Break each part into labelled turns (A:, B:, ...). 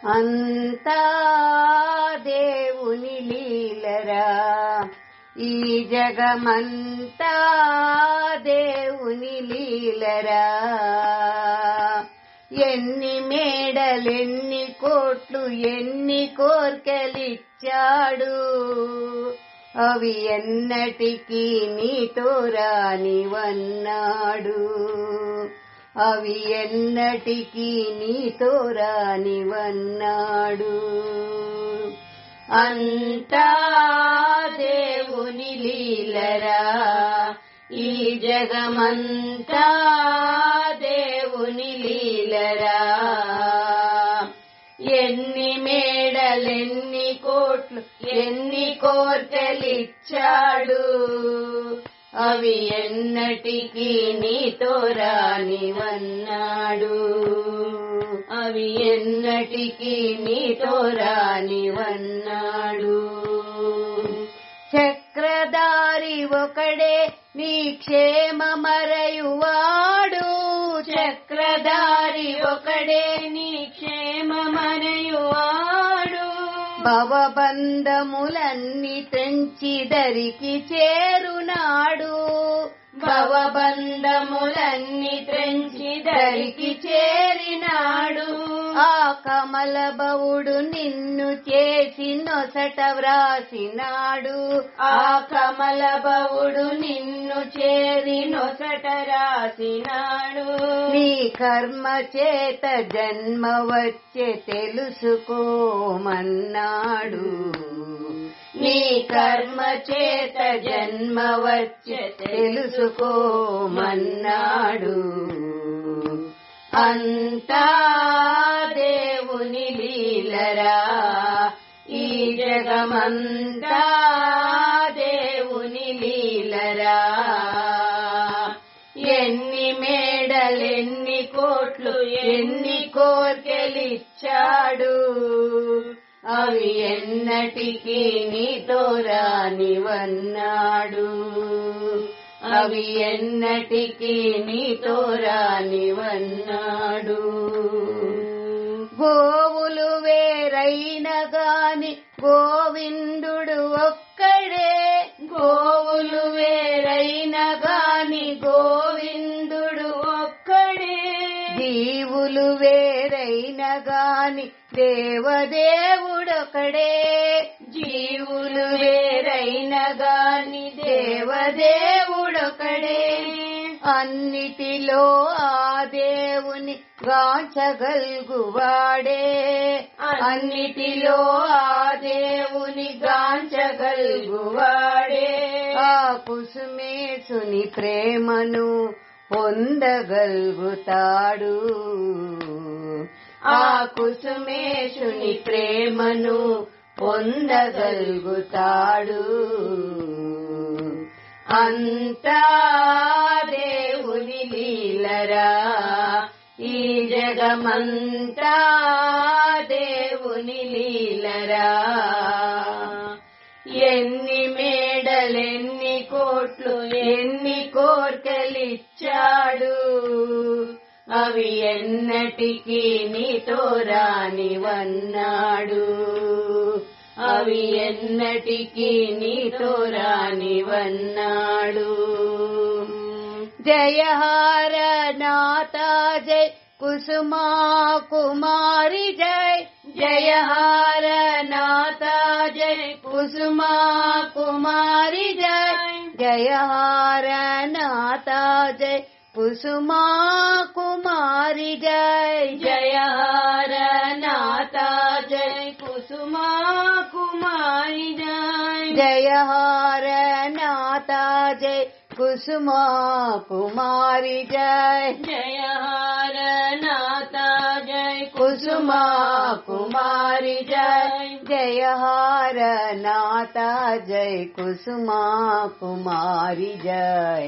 A: అంతా దేవుని లీలరా, ఈ జగమంతా దేవుని లీలరా. ఎన్ని మేడలెన్ని కోట్లు ఎన్ని కోర్కెలిచ్చాడు, అవి ఎన్నటికీ నీతో రానివన్నాడు, అవి ఎన్నటికీ నీతో రానివన్నాడు. అంతా దేవుని లీలరా, ఈ జగమంతా దేవుని లీలరా. ఎన్ని మేడలెన్ని కోట్లు ఎన్ని కోర్కెలిచ్చాడు, అవి ఎన్నటికీ నీతో రానివన్నాడు, అవి ఎన్నటికీ నీతో రానివన్నాడు. చక్రధారి ఒకడే నీ క్షేమమరయువాడు, చక్రధారి ఒకడే నీ క్షేమమరయువాడు. భవబంధములన్నీ తెంచి దరికి చేరునాడు, భవబంధములన్నీ తెంచి దరికి చేరినాడు. ఆ కమలబవుడు నిన్ను చేసి నొసట వ్రాసినాడు, ఆ కమలబవుడు నిన్ను చేరి నొసట రాసినాడు. నీ కర్మ చేత జన్మ వచ్చే తెలుసుకోమన్నాడు, నీ కర్మ చేత జన్మ వచ్చే తెలుసుకోమన్నాడు. అంతా దేవుని లీలరా, ఈ జగమంతా దేవుని లీలరా. ఎన్ని మేడలెన్ని కోట్లు ఎన్ని కోర్కెలిచ్చాడు, అవి ఎన్నటికీ నీతో రానివన్నాడు, అవి ఎన్నటికీ నీతో రానివన్నాడు. గోవులు వేరైన గాని గోవిందుడు ఒక్కడే, గోవులు వేరైన గాని గోవిందుడు ఒక్కడే. జీవులు వేరైన గాని దేవదేవుడొకడే, జీవులు వేరైన గాని దేవదేవుడొకడే. అన్నిటిలో ఆ దేవుని గాంచగల్గువాడే, అన్నిటిలో ఆ దేవుని గాంచగల్గువాడే. ఆ కుసుమేశుని ప్రేమను పొందగల్గుతాడు, ఆ కుసుమేశుని ప్రేమను పొందగల్గుతాడు. అంతా దేవుని లీలరా, ఈ జగమంతా దేవుని లీలరా. ఎన్ని మేడలెన్ని కోట్లు ఎన్ని కోర్కెలిచ్చాడు, అవి ఎన్నటికీ నీతో రానివన్నాడు, అవి ఎన్నటికీ నీతో రానివన్నాడు. జయహార నాథ జై కుసుమా కుమారి జై, జయహార నాథ జై కుసుమా కుమారి జై, జయహార నాథ జై కుసుమా కుమారి జై, జయహార నాథ జై కుసుమా కుమారి జై, జయహార నాథ జై కుసుమా కుమారి జై, జయహార నాథ జై కుసుమా కుమారి జై, జయహార నాథ జై కుసుమా కుమారి జై,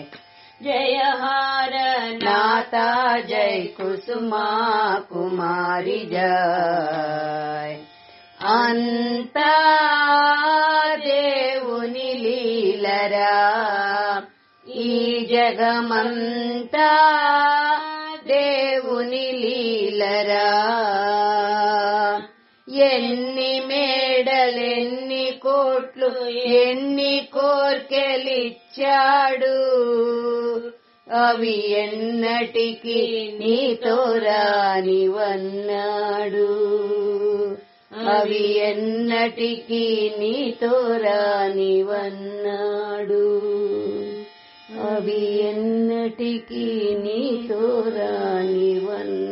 A: జయహార నాథ జై కుసుమా కుమారి జై. అంతా దేవుని లీలరా, ఈ జగమంతా దేవుని లీలరా. ఎన్ని కోట్లు ఎన్ని కోర్కెలిచ్చాడు, అవి ఎన్నటికి నీతో రానివన్నాడు, అవి ఎన్నటికి నీతో రానివన్నాడు, అవి ఎన్నటికి నీతో రానివన్నాడు.